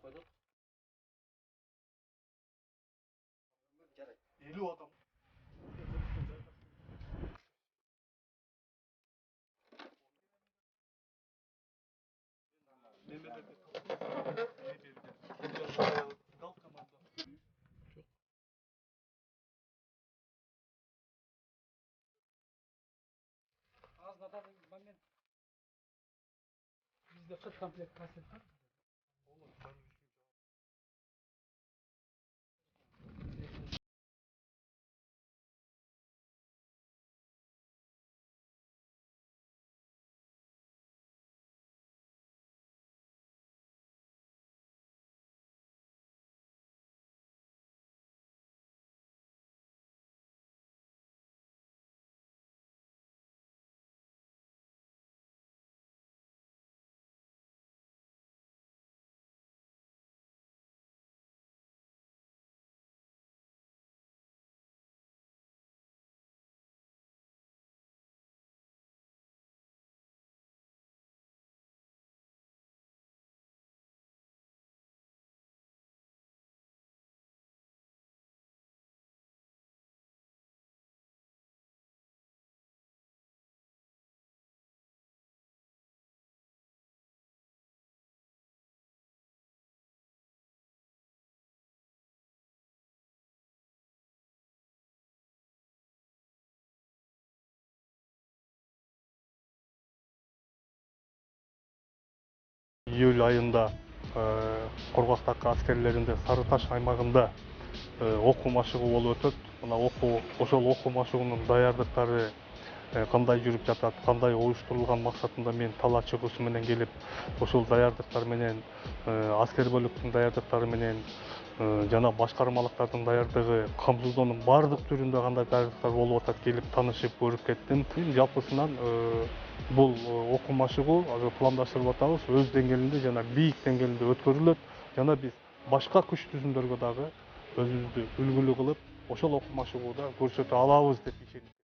койдук. 50 адам. Bizde kaç komplekt kaset var? Июль айында Кургактагы аскерлеринде Сарыташ аймагында окуу машыгуу болуп өтөт. Мына ошол окуу машыгуунун даярдыктары кандай жүрүп жатат, кандай уюштурулган максатында мен тала чыгуусу менен келип, ошол даярдыктар менен аскер бөлүктүн даярдыктары менен жана башкармалыктардын даярдыгы, камсыздоонун баардык түрүндө кандай даярдыктар болуп атат келип таанышып көрүп кеттим. Жалпысынан бул окуу машыгуу азыр пландаштырып атабыз, өз деңгээлинде жана бийик деңгээлинде өткөрүлөт. Жана биз башка күч түзүмдөргө дагы өзүбүздү үлгүлүү кылып, ошол окуу машыгууда көрсөтө алабыз деп ишенем.